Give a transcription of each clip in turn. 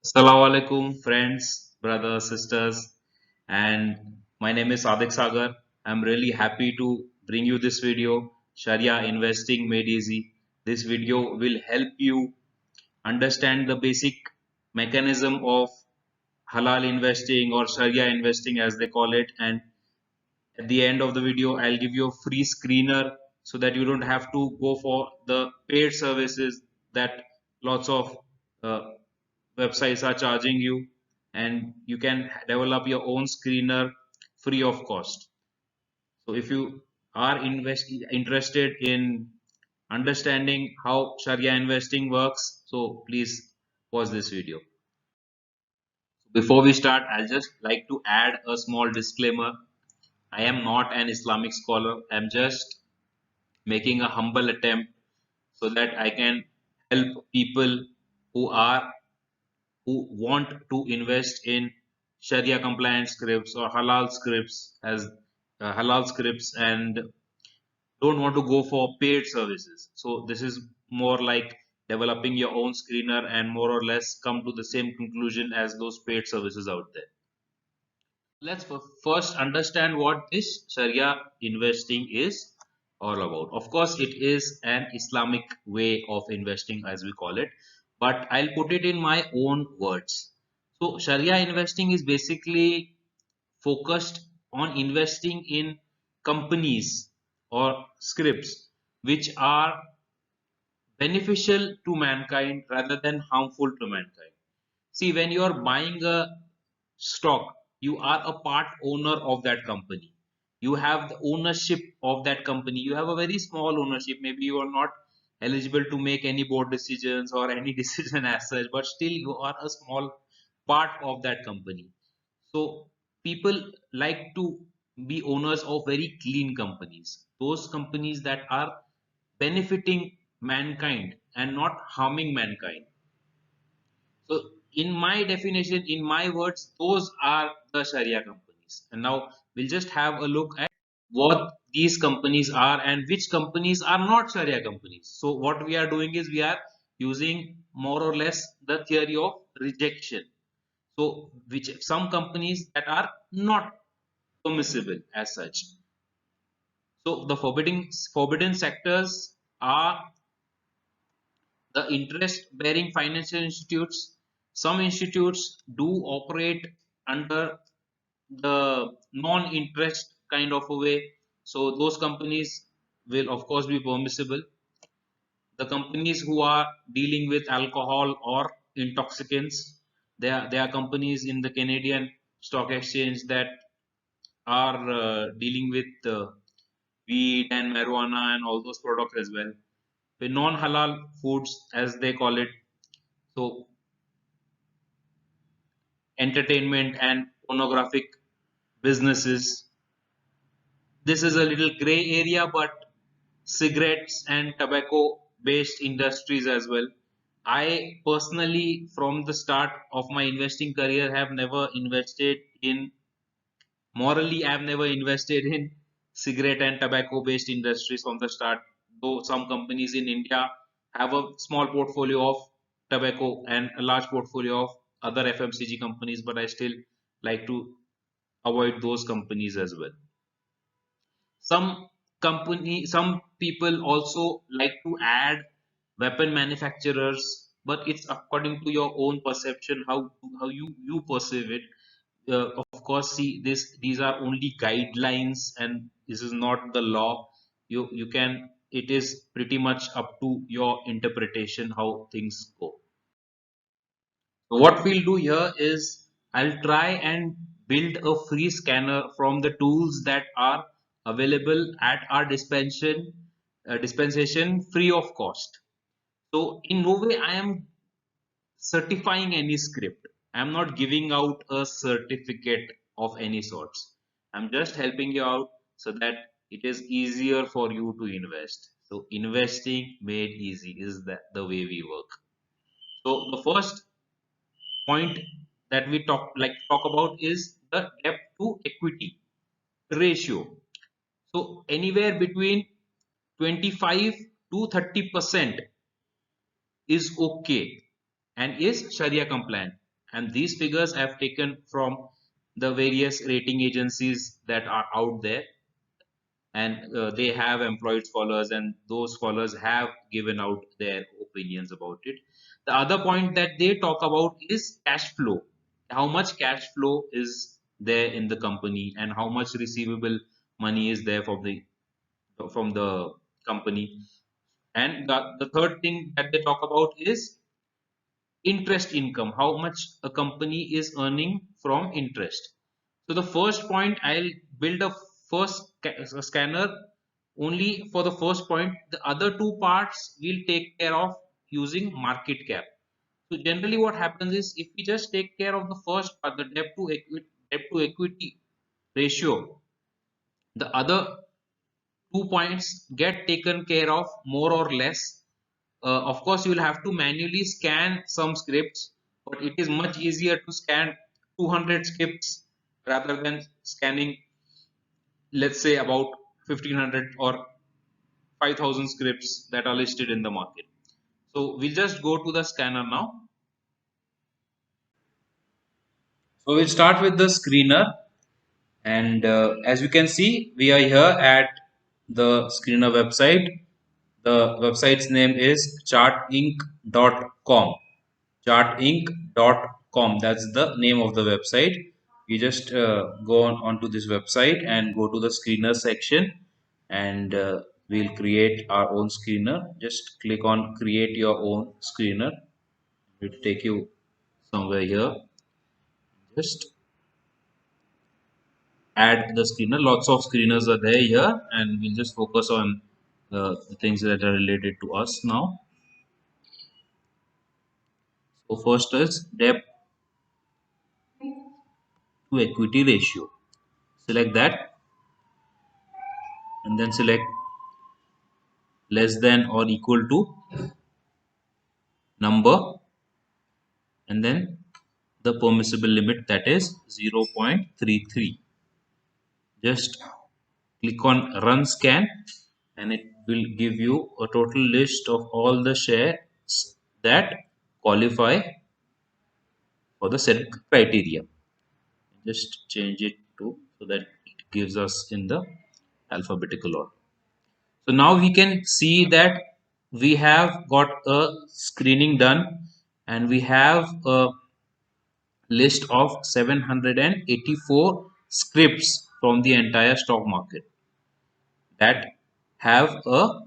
Assalamu alaikum, friends, brothers, sisters, and my name is Sadik Sagar. I'm really happy to bring you this video, Sharia Investing Made Easy. This video will help you understand the basic mechanism of halal investing or Sharia investing as they call it, and at the end of the video, I'll give you a free screener so that you don't have to go for the paid services that lots of uh, websites are charging you, and you can develop your own screener free of cost. So if you are interested in understanding how Sharia investing works, so please pause this video. Before we start, I'll just like to add a small disclaimer. I am not an Islamic scholar. I'm just making a humble attempt so that I can help people who are who want to invest in Sharia compliant scripts or halal scripts and don't want to go for paid services. So this is more like developing your own screener and more or less come to the same conclusion as those paid services out there. Let's first understand what this Sharia investing is all about. Of course, it is an Islamic way of investing, as we call it, but I'll put it in my own words. So, Sharia investing is basically focused on investing in companies or scripts which are beneficial to mankind rather than harmful to mankind. See, when you are buying a stock, you are a part owner of that company. You have the ownership of that company. You have a very small ownership. Maybe you are not eligible to make any board decisions or any decision as such, but still you are a small part of that company. So people like to be owners of very clean companies, those companies that are benefiting mankind and not harming mankind. So, in my definition, in my words, those are the Sharia companies. And now we'll just have a look at what these companies are and which companies are not Sharia companies. So, what we are doing is we are using more or less the theory of rejection. So, which some companies that are not permissible as such. So, the forbidden sectors are the interest bearing financial institutes. Some institutes do operate under the non interest kind of a way, so those companies will of course be permissible. The companies who are dealing with alcohol or intoxicants, there are companies in the Canadian stock exchange that are dealing with weed and marijuana and all those products as well. The non halal foods as they call it, so entertainment and pornographic businesses. This is a little gray area, but cigarettes and tobacco based industries as well. I personally, from the start of my investing career, have never invested in morally, I have never invested in cigarette and tobacco based industries from the start. Though some companies in India have a small portfolio of tobacco and a large portfolio of other FMCG companies, but I still like to avoid those companies as well. Some people also like to add weapon manufacturers, but it's according to your own perception how you perceive it. Of course, see these are only guidelines, and this is not the law. You can it is pretty much up to your interpretation how things go. So what we'll do here is I'll try and build a free scanner from the tools that are available at our dispensation free of cost. So in no way I am certifying any script. I'm not giving out a certificate of any sorts. I'm just helping you out so that it is easier for you to invest. So investing made easy is the way we work. So the first point that we talk about is the debt to equity ratio. So anywhere between 25 to 30% is okay and is Sharia compliant. and these figures I have taken from the various rating agencies that are out there, and they have employed scholars, and those scholars have given out their opinions about it. The other point that they talk about is cash flow. How much cash flow is there in the company, and how much receivable money is there from the company. And the third thing that they talk about is interest income, how much a company is earning from interest. So the first point, I'll build a scanner only for the first point. The other two parts we'll take care of using market cap. So generally what happens is, if we just take care of the first part, the debt to equity ratio, the other 2 points get taken care of more or less. Of course, you will have to manually scan some scripts, but it is much easier to scan 200 scripts rather than scanning, let's say, about 1500 or 5000 scripts that are listed in the market. So we'll just go to the scanner now. So we'll start with the screener, and as you can see, we are here at the screener website. The website's name is chartinc.com. Chartinc.com, that's the name of the website. You just go onto this website and go to the screener section, and we'll create our own screener. Just click on create your own screener. It will take you somewhere here. Just add the screener. Lots of screeners are there here, and we'll just focus on the things that are related to us now. So first is debt to equity ratio. Select that, and then select less than or equal to number, and then the permissible limit, that is 0.33. Just click on run scan, and it will give you a total list of all the shares that qualify for the set criteria. Just change it to so that it gives us in the alphabetical order. So now we can see that we have got a screening done, and we have a list of 784 scripts from the entire stock market that have a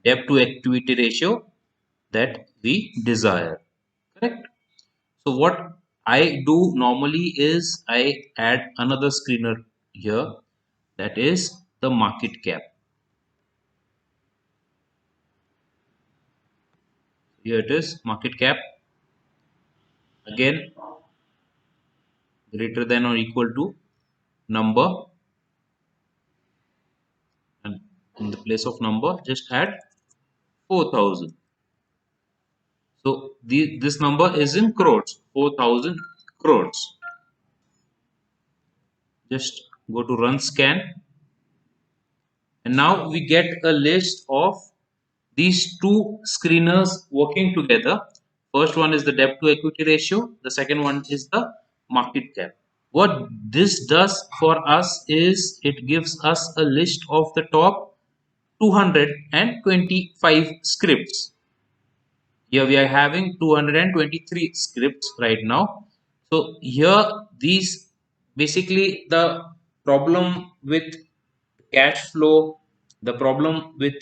debt to equity ratio that we desire. Correct? So what I do normally is I add another screener here, that is the market cap. Here it is, market cap. Again, greater than or equal to number, and in the place of number just add 4000. So this number is in crores, 4000 crores. Just go to run scan, and now we get a list of these two screeners working together. First one is the debt to equity ratio, the second one is the market cap. What this does for us is it gives us a list of the top 225 scripts. Here we are having 223 scripts right now. So here these, basically the problem with cash flow, the problem with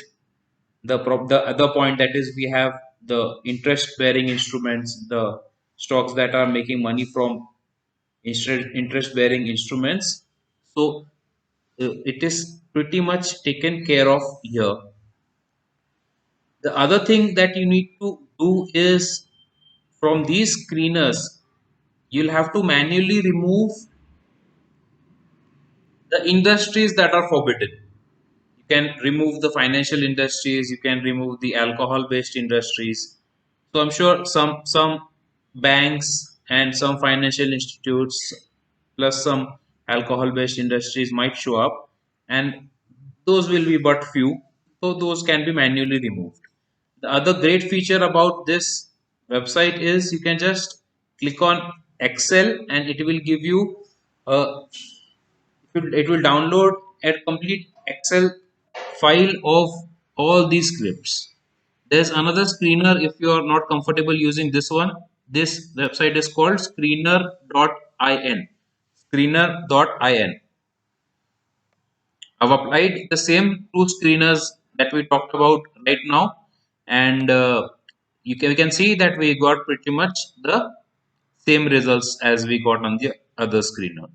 the other point, that is we have the interest bearing instruments, the stocks that are making money from interest bearing instruments. So it is pretty much taken care of here. The other thing that you need to do is, from these screeners you'll have to manually remove the industries that are forbidden. You can remove the financial industries, you can remove the alcohol based industries. So I'm sure some banks and some financial institutes plus some alcohol based industries might show up, and those will be but few, so those can be manually removed. The other great feature about this website is you can just click on Excel and it will give you a it will download a complete Excel file of all these scripts. There's another screener if you are not comfortable using this one. This website is called screener.in. Screener.in. I've applied the same two screeners that we talked about right now, and we can see that we got pretty much the same results as we got on the other screener.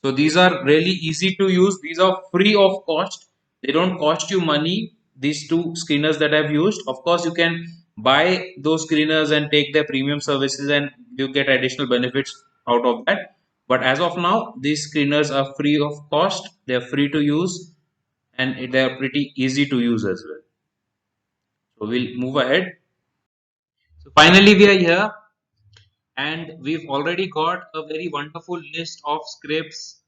So these are really easy to use. These are free of cost. They don't cost you money. These two screeners that I've used. Of course, you can buy those screeners and take their premium services and you get additional benefits out of that. But as of now, these screeners are free of cost. They're free to use and they're pretty easy to use as well. So we'll move ahead. So finally, we are here and we've already got a very wonderful list of scripts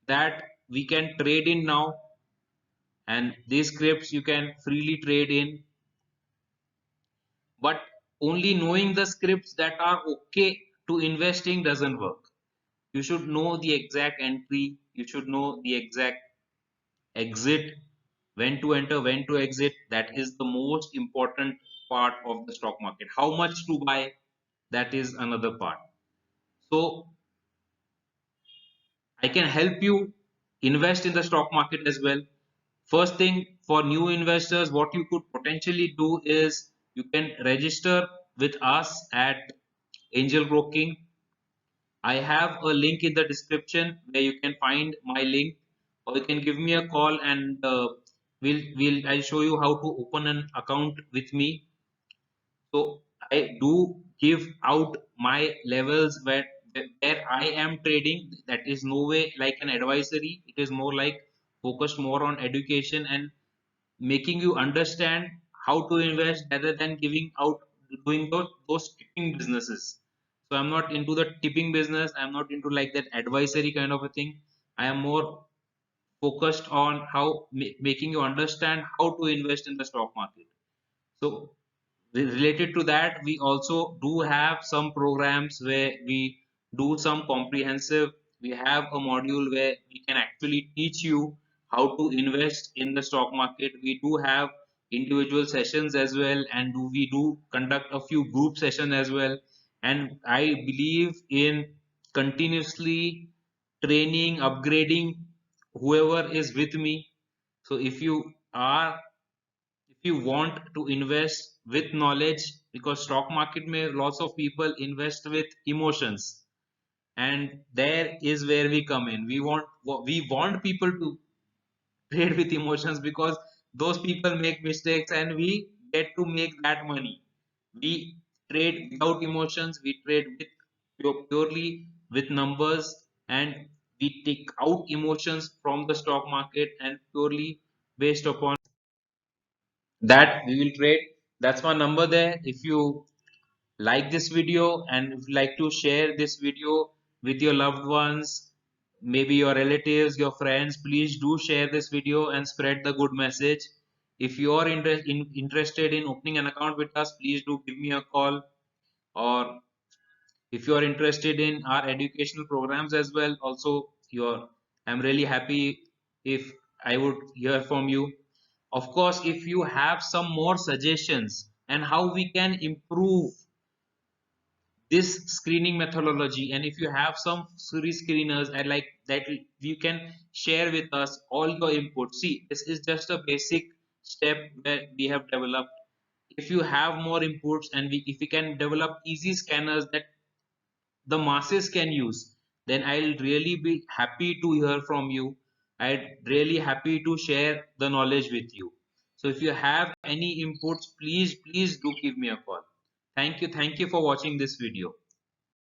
that we can trade in now, and these scripts you can freely trade in, but only knowing the scripts that are okay to investing doesn't work. You should know the exact entry, you should know the exact exit, when to enter, when to exit. That is the most important part of the stock market. How much to buy, that is another part. So I can help you invest in the stock market as well. First thing, for new investors, what you could potentially do is you can register with us at Angel Broking. I have a link in the description where you can find my link, or you can give me a call and I'll show you how to open an account with me. So I do give out my levels where I am trading. That is no way like an advisory. It is more like focused more on education and making you understand how to invest rather than giving out doing those tipping businesses. So I'm not into the tipping business. I'm not into like that advisory kind of a thing. I am more focused on how making you understand how to invest in the stock market. So related to that, we also do have some programs where we do some comprehensive. We have a module where we can actually teach you how to invest in the stock market. We do have individual sessions as well, and we do conduct a few group sessions as well. And I believe in continuously training, upgrading whoever is with me. So if you want to invest with knowledge, because stock market may lots of people invest with emotions, and there is where we come in. We want people to trade with emotions because those people make mistakes and we get to make that money. We trade without emotions, we trade with purely with numbers, and we take out emotions from the stock market and purely based upon that we will trade. That's my number there. If you like this video and if you like to share this video with your loved ones, maybe your relatives, your friends, please do share this video and spread the good message. If you are interested in opening an account with us, please do give me a call. Or if you are interested in our educational programs as well, also you're I'm really happy if I would hear from you. Of course, if you have some more suggestions and how we can improve this screening methodology, and if you have some series screeners and like that, you can share with us all your input. See, this is just a basic step that we have developed. If you have more inputs and if we can develop easy scanners that the masses can use, then I'll really be happy to hear from you. I'd really happy to share the knowledge with you. So if you have any inputs, please do give me a call. Thank you for watching this video.